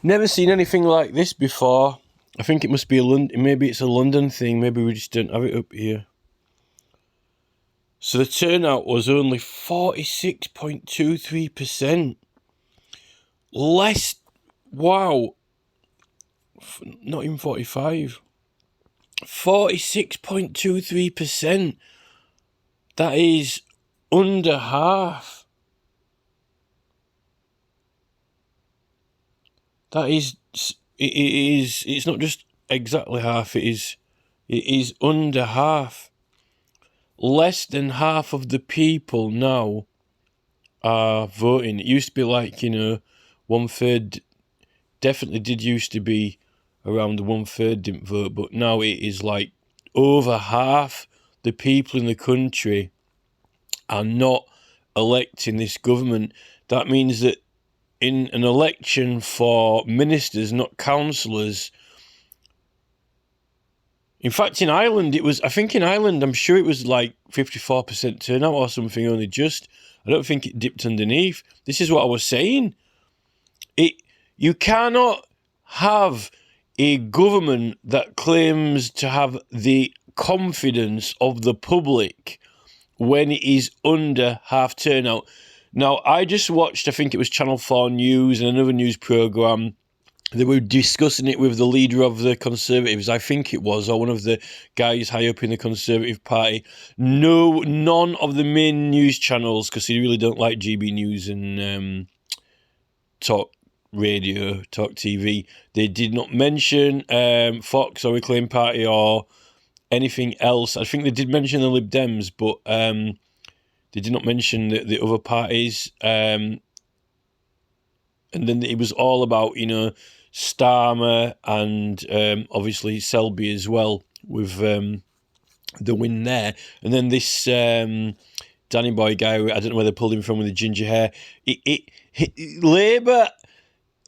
Never seen anything like this before. I think it must be maybe it's a London thing. Maybe we just don't have it up here. So the turnout was only 46.23%. Less, wow, not even 45. 46.23%. That is under half. It's not just exactly half, it is under half. Less than half of the people now are voting. It used to be like, 1/3, definitely did used to be around 1/3 didn't vote, but now it is like over half the people in the country are not electing this government. That means that in an election for ministers, not councillors. In fact, in Ireland, I'm sure it was like 54% turnout or something, only just. I don't think it dipped underneath. This is what I was saying. You cannot have a government that claims to have the confidence of the public when it is under half turnout. Now, I just watched, I think it was Channel 4 News and another news programme. They were discussing it with the leader of the Conservatives, I think it was, or one of the guys high up in the Conservative Party. None of the main news channels, because they really don't like GB News and Talk Radio, Talk TV. They did not mention Fox or Reclaim Party or anything else. I think they did mention the Lib Dems, but they did not mention the other parties. And then it was all about, Starmer and obviously Selby as well with the win there. And then this Danny Boy guy, I don't know where they pulled him from with the ginger hair. Labour,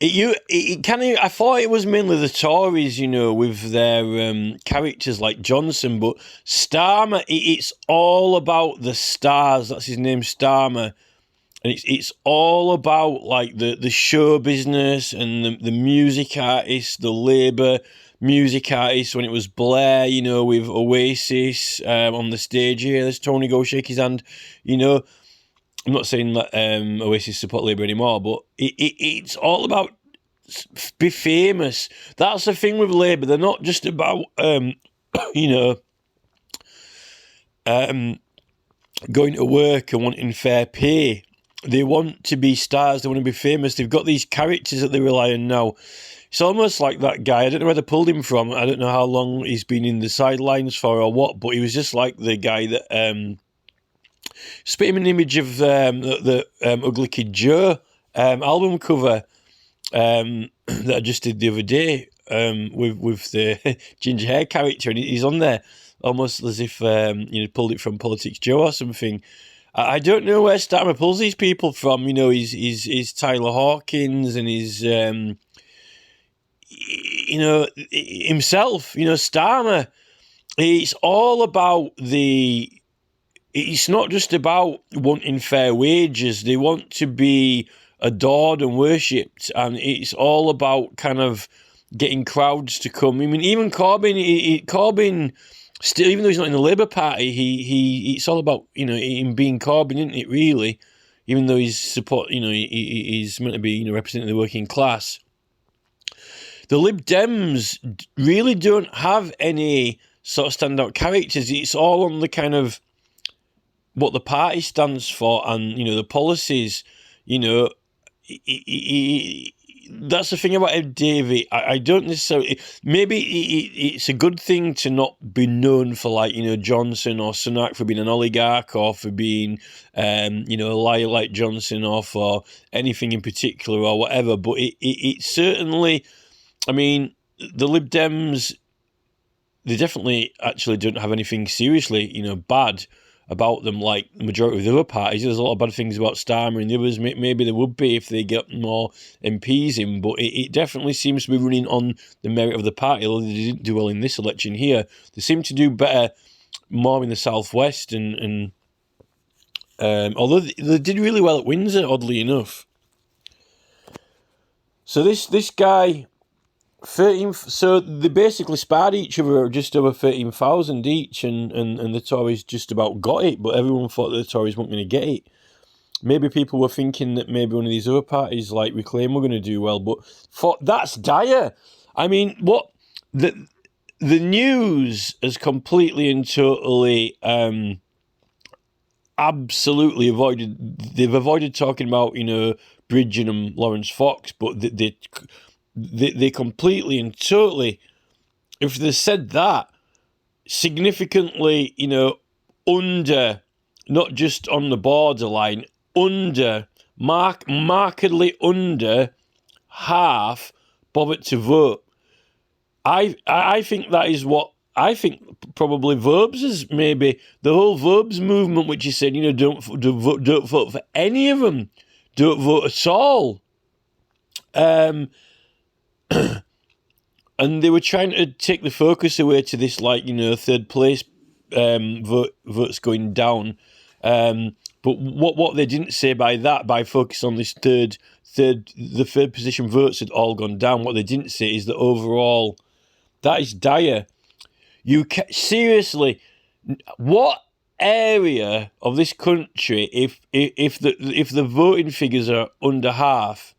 I thought it was mainly the Tories, with their characters like Johnson, but Starmer, it's all about the stars. That's his name, Starmer. And it's all about like the show business and the music artists, the Labour music artists. When it was Blair, with Oasis on the stage here, there's Tony go shake his hand. I'm not saying that Oasis support Labour anymore, but it's all about be famous. That's the thing with Labour. They're not just about going to work and wanting fair pay. They want to be stars. They want to be famous. They've got these characters that they rely on now. It's almost like that guy. I don't know where they pulled him from. I don't know how long he's been in the sidelines for or what, but he was just like the guy that spit him an image of the Ugly Kid Joe album cover that I just did the other day with the ginger hair character, and he's on there almost as if pulled it from Politics Joe or something. I don't know where Starmer pulls these people from. He's Tyler Hawkins and he's, himself. Starmer. It's all about it's not just about wanting fair wages. They want to be adored and worshipped, and it's all about kind of getting crowds to come. I mean, even Corbyn. Still, even though he's not in the Labour Party, it's all about him being Corbyn, isn't it? Really, even though he's he's meant to be representing the working class. The Lib Dems really don't have any sort of standout characters. It's all on the kind of what the party stands for and the policies. That's the thing about Ed Davey. I don't necessarily. Maybe it's a good thing to not be known for like Johnson or Sunak for being an oligarch or for being a liar like Johnson or for anything in particular or whatever. But it certainly. I mean, the Lib Dems. They definitely actually don't have anything seriously bad about them like the majority of the other parties. There's a lot of bad things about Starmer and the others. Maybe there would be if they get more MPs in, but it definitely seems to be running on the merit of the party, although they didn't do well in this election here. They seem to do better more in the southwest, and although they did really well at Windsor, oddly enough. So this guy, 13. So they basically sparred each other at just over 13,000 each, and the Tories just about got it. But everyone thought that the Tories weren't going to get it. Maybe people were thinking that maybe one of these other parties like Reclaim were going to do well, but that's dire. I mean, what the news has completely and totally, absolutely avoided. They've avoided talking about Bridgen and Lawrence Fox, but they completely and totally, if they said that, significantly, under, not just on the borderline, under, markedly under half bothered to vote. I think that is what I think. Probably Verbs is maybe the whole Verbs movement, which is saying don't vote for any of them, don't vote at all. And they were trying to take the focus away to this, third place votes going down. But what they didn't say by focus on this the third position votes had all gone down. What they didn't say is that overall, that is dire. Seriously, what area of this country, if the voting figures are under half,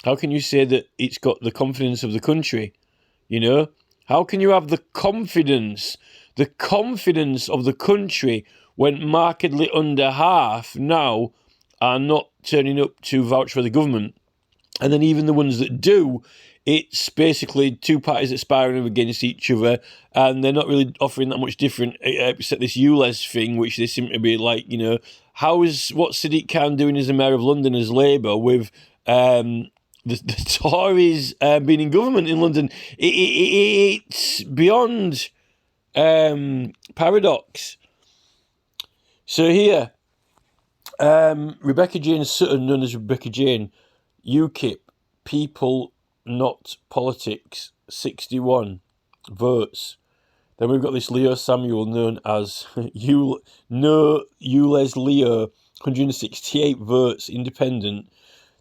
how can you say that it's got the confidence of the country? How can you have the confidence of the country when markedly under half now are not turning up to vouch for the government? And then even the ones that do, it's basically two parties that sparring against each other, and they're not really offering that much different, except this ULEZ thing, which they seem to be like, what's Sadiq Khan doing as the Mayor of London as Labour with the Tories being in government in London? It's beyond paradox. So here, Rebecca Jane Sutton, known as Rebecca Jane, UKIP, People Not Politics, 61 votes. Then we've got this Leo Samuel, known as ULEZ Leo, 168 votes, independent.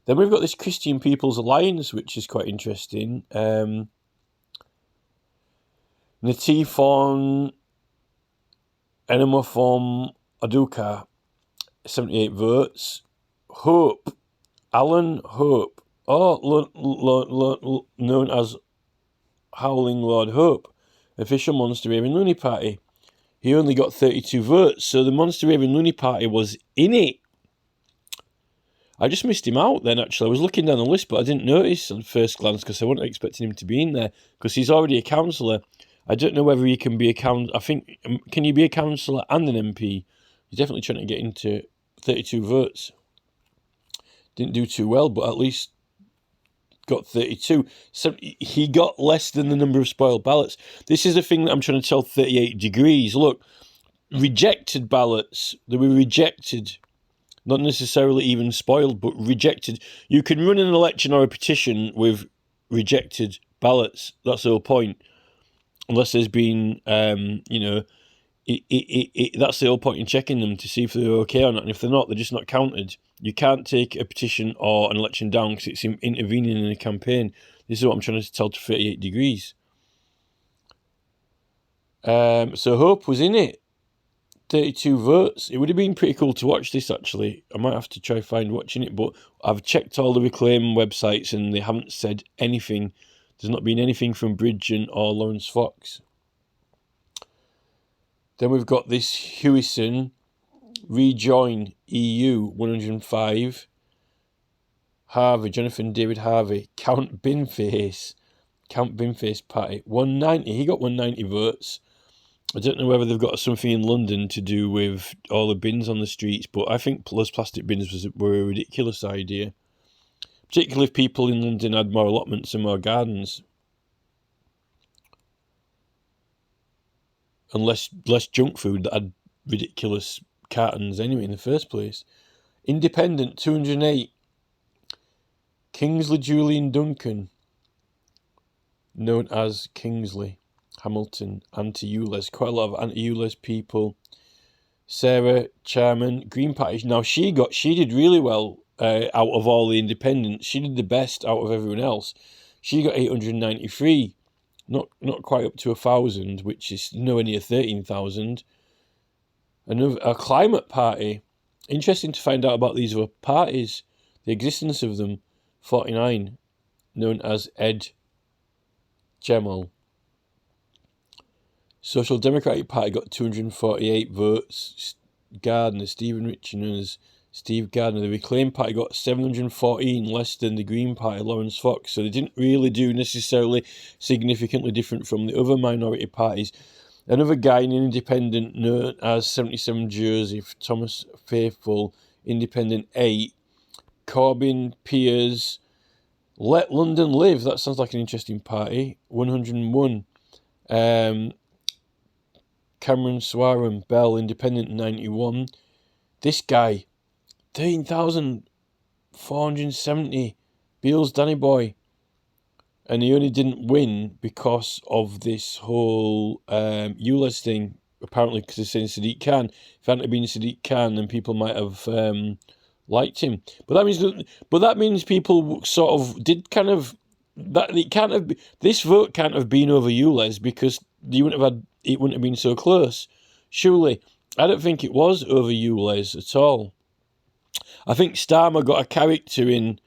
Then we've got this Christian People's Alliance, which is quite interesting. Natifon Enemofom Aduka, 78 votes. Hope, Alan Hope, known as Howling Lord Hope, official Monster Raving Loony Party. He only got 32 votes, so the Monster Raving Loony Party was in it. I just missed him out then, actually. I was looking down the list, but I didn't notice on first glance because I wasn't expecting him to be in there because he's already a councillor. I don't know whether he can be a councillor. I think, can you be a councillor and an MP? He's definitely trying to get into 32 votes. Didn't do too well, but at least got 32. So he got less than the number of spoiled ballots. This is the thing that I'm trying to tell 38 degrees. Look, rejected ballots, they were rejected. Not necessarily even spoiled, but rejected. You can run an election or a petition with rejected ballots. That's the whole point. Unless there's been, that's the whole point in checking them to see if they're okay or not. And if they're not, they're just not counted. You can't take a petition or an election down because it's intervening in a campaign. This is what I'm trying to tell to 38 degrees. So Hope was in it. 32 votes. It would have been pretty cool to watch this, actually. I might have to try find watching it, but I've checked all the Reclaim websites and they haven't said anything. There's not been anything from Bridgen or Lawrence Fox. Then we've got this Hewison, Rejoin EU, 105. Harvey, Jonathan David Harvey, Count Binface Party, 190. He got 190 votes. I don't know whether they've got something in London to do with all the bins on the streets, but I think less plastic bins were a ridiculous idea. Particularly if people in London had more allotments and more gardens. And less junk food that had ridiculous cartons anyway in the first place. Independent, 208. Kingsley Julian Duncan, known as Kingsley Hamilton, anti-ULEZ. Quite a lot of anti-ULEZ people. Sarah Charman, Green Party. Now she did really well out of all the independents. She did the best out of everyone else. She got 893, not quite up to 1,000, which is nowhere near 13,000. A climate party. Interesting to find out about these other parties, the existence of them. 49, known as Ed Gemel. Social Democratic Party got 248 votes. Gardner, Stephen Ritchie, known as Steve Gardner. The Reclaim Party got 714, less than the Green Party, Lawrence Fox. So they didn't really do necessarily significantly different from the other minority parties. Another guy, an independent known as 77 Joseph, Thomas Faithful, independent 8. Corbyn, Piers, Let London Live. That sounds like an interesting party. 101. Cameron Swaram, Bell, independent 91. This guy, 13,470. Beale's Danny Boy. And he only didn't win because of this whole ULEZ thing, apparently because they're saying Sadiq Khan. If it hadn't been Sadiq Khan, then people might have liked him. But that means people sort of did kind of that. It can't have, this vote can't have been over ULEZ because it wouldn't have been so close. Surely, I don't think it was over ULEZ at all. I think Starmer got a character in.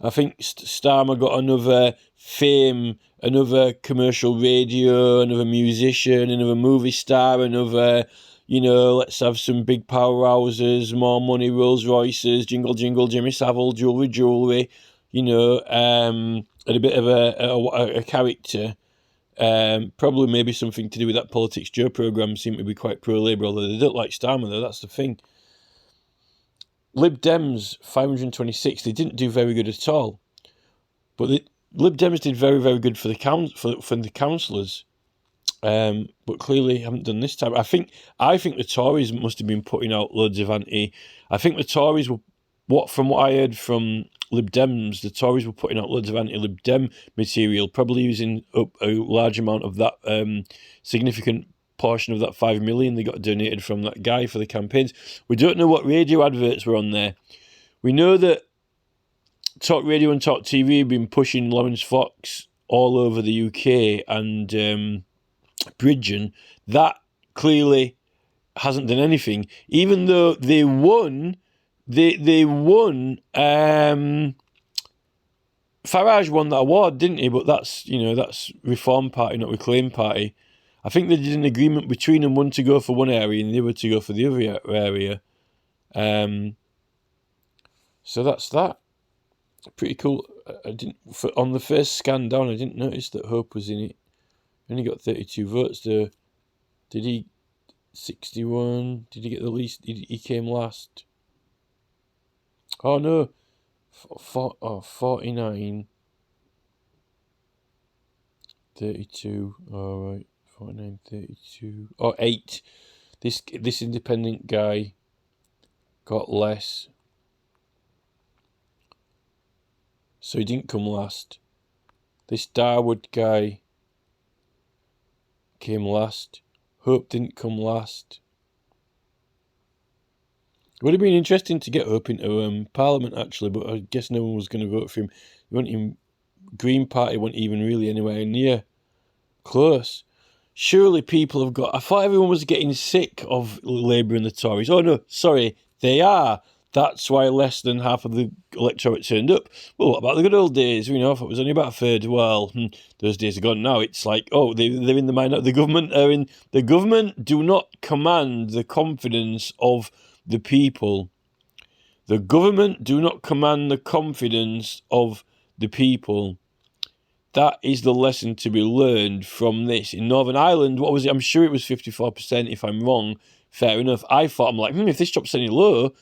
I think Starmer got another fame, another commercial radio, another musician, another movie star, another, let's have some big powerhouses, more money, Rolls Royces, jingle, jingle, Jimmy Savile, jewellery, and a bit of a character. Probably maybe something to do with that Politics Joe programme seemed to be quite pro-Labour, although they don't like Starmer though, that's the thing. Lib Dems, 526, they didn't do very good at all. But Lib Dems did very, very good for the councillors. But clearly haven't done this time. I think the Tories must have been putting out loads of I think the Tories were, from what I heard from Lib Dems, the Tories were putting out loads of anti-Lib Dem material, probably using up a large amount of that significant portion of that 5 million they got donated from that guy for the campaigns. We don't know what radio adverts were on there. We know that Talk Radio and Talk TV have been pushing Lawrence Fox all over the UK and Bridgen. That clearly hasn't done anything, even though they won. They won. Farage won that award, didn't he? But that's Reform Party, not Reclaim Party. I think they did an agreement between them, one to go for one area and the other to go for the other area. So that's that. Pretty cool. On the first scan down, I didn't notice that Hope was in it. Only got 32 votes there. Did he 61? Did he get the least? He came last. Oh no, 49. 32. All right. 49, 32. Oh, 8. This independent guy got less. So he didn't come last. This Darwood guy came last. Hope didn't come last. It would have been interesting to get Hope into Parliament, actually, but I guess no one was going to vote for him. Green Party weren't even really anywhere near close. Surely people have got... I thought everyone was getting sick of Labour and the Tories. Oh, no, sorry, they are. That's why less than half of the electorate turned up. Well, what about the good old days? If it was only about a third, well, those days are gone now. It's like, they're in the minority. The government do not command the confidence of the people. The government do not command the confidence of the people. That is the lesson to be learned from this. In Northern Ireland, what was it? I'm sure it was 54%, if I'm wrong. Fair enough. I'm like, if this drops any lower,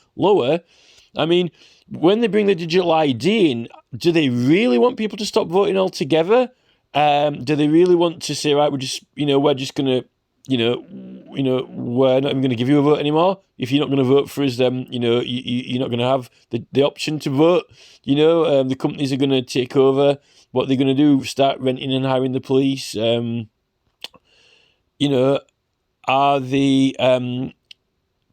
I mean, when they bring the digital ID in, do they really want people to stop voting altogether? Do they really want to say, right, we're just going to, we're not even going to give you a vote anymore. If you're not going to vote for us, then, you're not going to have the option to vote. The companies are going to take over. What they're going to do, start renting and hiring the police. Are the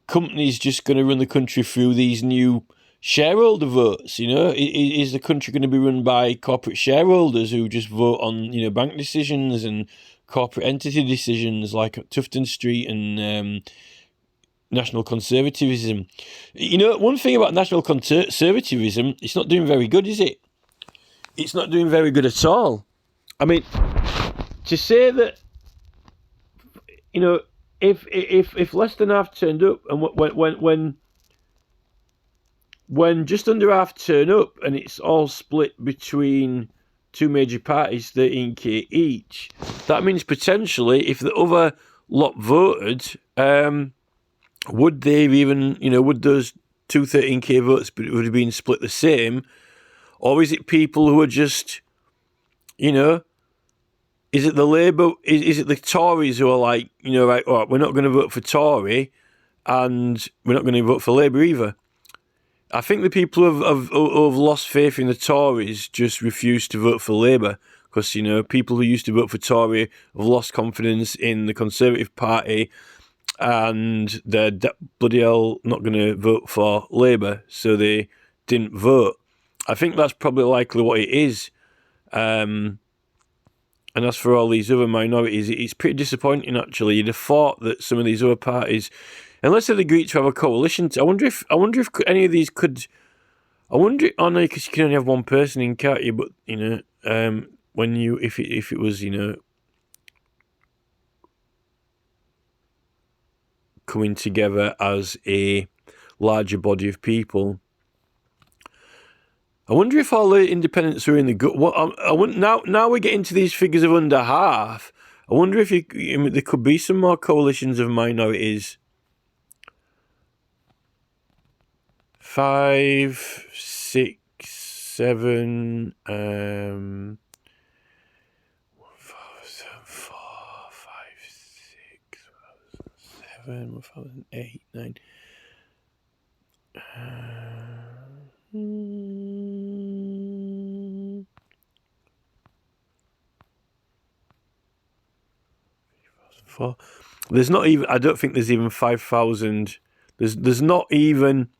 companies just going to run the country through these new shareholder votes. Is the country going to be run by corporate shareholders who just vote on bank decisions and corporate entity decisions like Tufton Street and national conservatism? One thing about national conservatism, it's not doing very good, is it? It's not doing very good at all. I mean, to say that, if less than half turned up, and when just under half turn up, and it's all split between two major parties, 13k each, that means potentially, if the other lot voted, would they even, would those two 13k votes would have been split the same? Or is it people who are just, is it the Labour, is it the Tories who are like, right, all right, we're not going to vote for Tory and we're not going to vote for Labour either? I think the people who have lost faith in the Tories just refuse to vote for Labour because, people who used to vote for Tory have lost confidence in the Conservative Party and they're bloody hell not going to vote for Labour, so they didn't vote. I think that's probably likely what it is. And as for all these other minorities, it's pretty disappointing, actually. You'd have thought that some of these other parties, unless they'd agreed to have a coalition, I wonder if any of these could. I wonder, oh no, because you can only have one person in, can't you? But when if it was coming together as a larger body of people. I wonder if all the independents are in the gut. Now we're getting to these figures of under half. I wonder if there could be some more coalitions of minorities. 5, 6, 7, 4, 5, 6, 7, 8, 9. There's not even. I don't think there's even 5,000. There's not even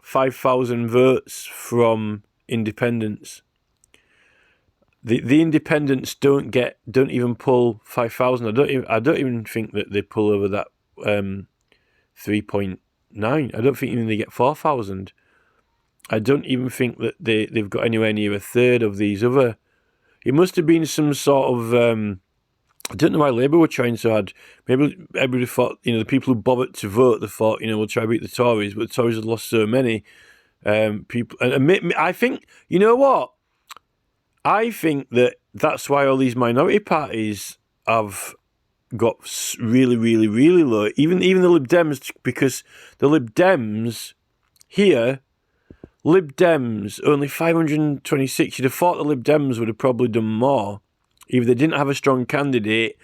5,000 votes from independents. The independents don't even pull 5,000. I don't even think that they pull over that 3.9. I don't think even they get 4,000. I don't even think that they've got anywhere near a third of these other. It must have been some sort of. I don't know why Labour were trying so hard. Maybe everybody thought, the people who bothered to vote, they thought, we'll try to beat the Tories, but the Tories had lost so many people. And I think, you know what? I think that's why all these minority parties have got really, really, really low. Even the Lib Dems, because the Lib Dems here, only 526. You'd have thought the Lib Dems would have probably done more if they didn't have a strong candidate.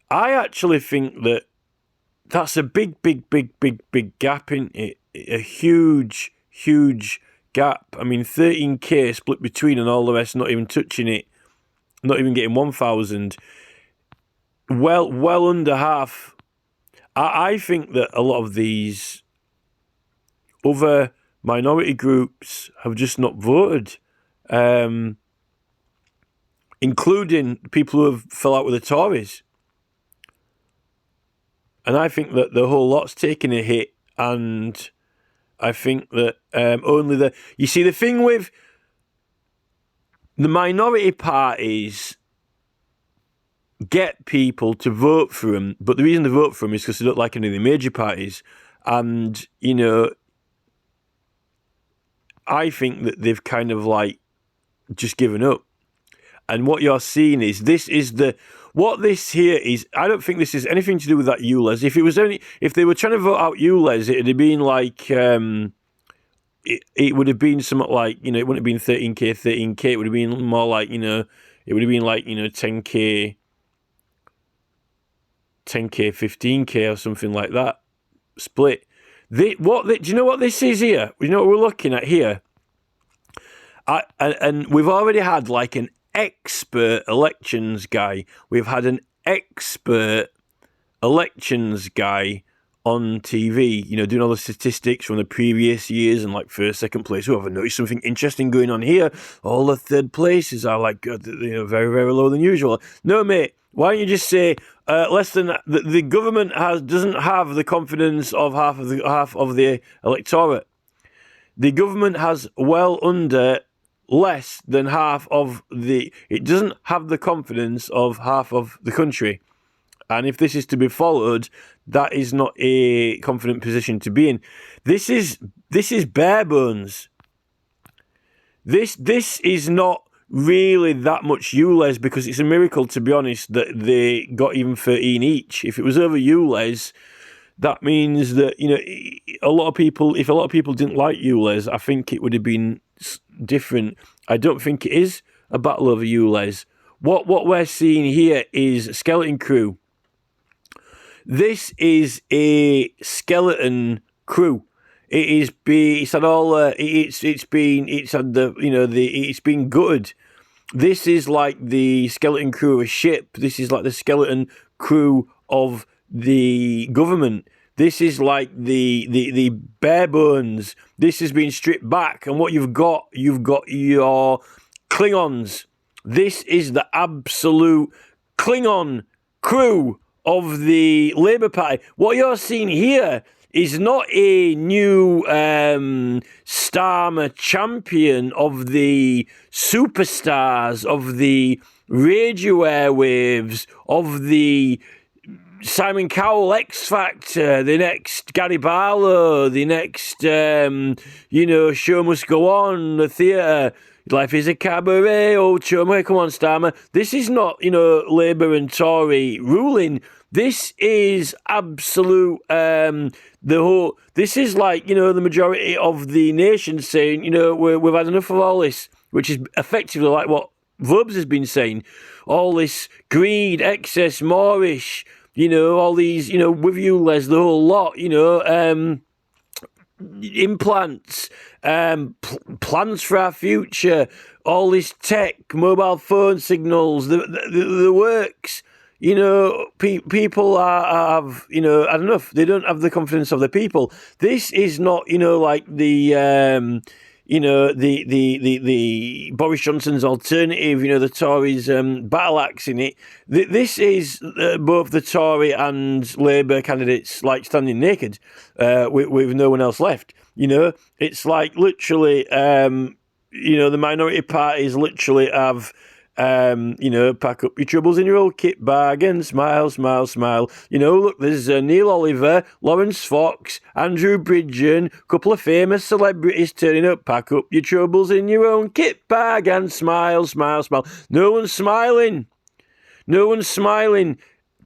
I actually think that's a big gap in it. A huge gap. I mean, 13k split between and all the rest not even touching it, not even getting 1,000. Well under half. I think that a lot of these other minority groups have just not voted, including people who have fell out with the Tories. And I think that the whole lot's taken a hit, and I think that you see, the thing with the minority parties get people to vote for them, but the reason they vote for them is because they don't like any of the major parties. And, I think that they've kind of just given up. And what you're seeing is what this here is. I don't think this is anything to do with that ULEZ. If they were trying to vote out ULEZ, it'd have been like, it would have been something like, it wouldn't have been 13k. It would have been more like, it would have been like, 10k, 15k or something like that split. Do you know what this is here? You know what we're looking at here? And we've already had an expert elections guy. We've had an expert elections guy on TV, doing all the statistics from the previous years and like first, second place. Oh, I've noticed something interesting going on here. All the third places are like very, very lower than usual. No, mate. Why don't you just say less than the government doesn't have the confidence of half of the electorate. The government has well under less than half of it doesn't have the confidence of half of the country. And if this is to be followed, that is not a confident position to be in. This is Barebones. This is not really that much ULEZ, because it's a miracle, to be honest, that they got even 13 each. If it was over ULEZ, that means that, if a lot of people didn't like ULEZ, I think it would have been different. I don't think it is a battle over ULEZ. What we're seeing here is skeleton crew. This is a skeleton crew. It's been gutted. This is like the skeleton crew of a ship. This is like the skeleton crew of the government. This is like the bare bones. This has been stripped back, and what you've got your Klingons. This is the absolute Klingon crew of the Labour Party. What you're seeing here is not a new Starmer champion of the superstars, of the radio airwaves, of the Simon Cowell X Factor, the next Gary Barlow, the next, show must go on, the theatre, life is a cabaret, old chummer, come on, Starmer. This is not, Labour and Tory ruling. This is absolute, this is like, the majority of the nation saying, we've had enough of all this, which is effectively like what Vubs has been saying. All this greed, excess, moreish, all these, with you, Les, the whole lot, implants, plans for our future, all this tech, mobile phone signals, the works. People have, had enough. They don't have the confidence of the people. This is not, like the Boris Johnson's alternative, the Tories' battle axe in it. This is both the Tory and Labour candidates like standing naked with no one else left. It's like literally, the minority parties literally have. Pack up your troubles in your old kit bag and smile, smile, smile. Look, there's Neil Oliver, Lawrence Fox, Andrew Bridgen, a couple of famous celebrities turning up. Pack up your troubles in your own kit bag and smile, smile, smile. No one's smiling. No one's smiling.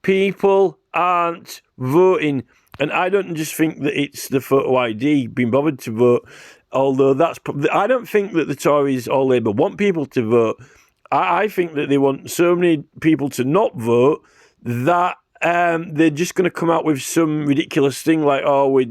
People aren't voting. And I don't just think that it's the photo ID being bothered to vote, although I don't think that the Tories or Labour want people to vote. I think that they want so many people to not vote that they're just going to come out with some ridiculous thing like, we're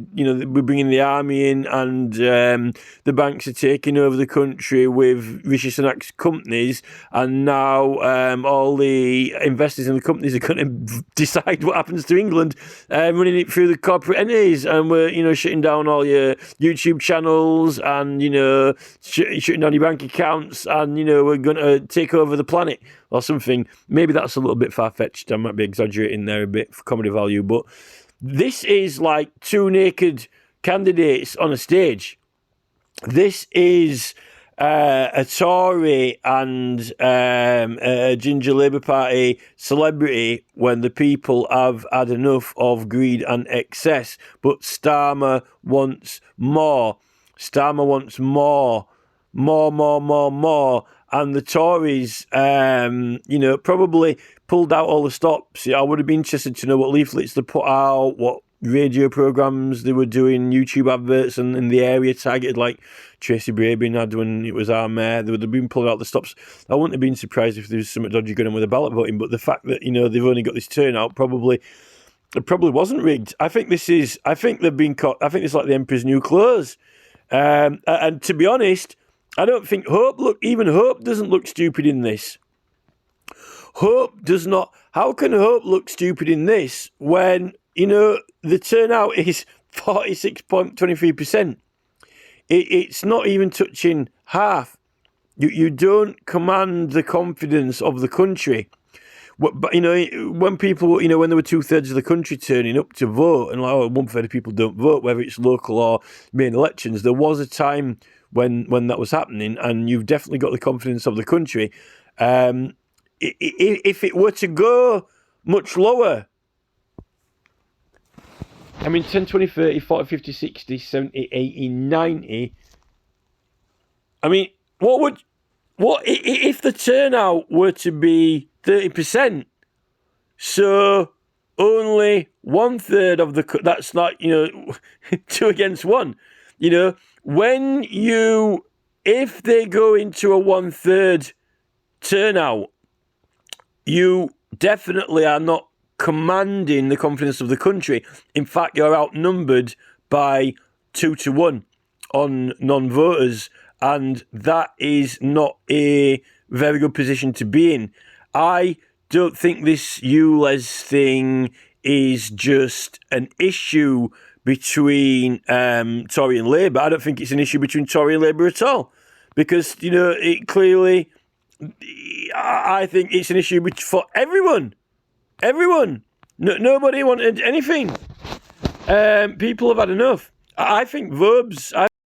bringing the army in and the banks are taking over the country with Rishi Sunak's companies, and now all the investors in the companies are going to decide what happens to England, running it through the corporate entities, and we're shutting down all your YouTube channels and shutting down your bank accounts, and we're going to take over the planet or something. Maybe that's a little bit far-fetched. I might be exaggerating there a bit for comedy value, but this is like two naked candidates on a stage. This is a Tory and a Ginger Labour Party celebrity when the people have had enough of greed and excess. But Starmer wants more. Starmer wants more. And the Tories, probably pulled out all the stops. I would have been interested to know what leaflets they put out, what radio programmes they were doing, YouTube adverts, and in the area targeted, like Tracy Brabin had when it was our mayor. They would have been pulling out the stops. I wouldn't have been surprised if there was something dodgy going on with the ballot voting, but the fact that, they've only got this turnout probably wasn't rigged. I think they've been caught. I think it's like the Emperor's New Clothes. And to be honest, I don't think Hope doesn't look stupid in this. Hope does not. How can Hope look stupid in this when the turnout is 46.23%. It's not even touching half. You don't command the confidence of the country. But when people, when there were 2/3 of the country turning up to vote, and 1/3 of people don't vote, whether it's local or main elections, there was a time when that was happening, and you've definitely got the confidence of the country. If it were to go much lower, 10, 20, 30, 40, 50, 60, 70, 80, 90. What if the turnout were to be 30%? So only 1/3 of that's like, 2 against 1. If they go into a 1/3 turnout, you definitely are not commanding the confidence of the country. In fact, you're outnumbered by 2 to 1 on non-voters, and that is not a very good position to be in. I don't think this ULEZ thing is just an issue between Tory and Labour. I don't think it's an issue between Tory and Labour at all, because it clearly, I think it's an issue for everyone. Everyone. Nobody wanted anything. People have had enough. I think verbs.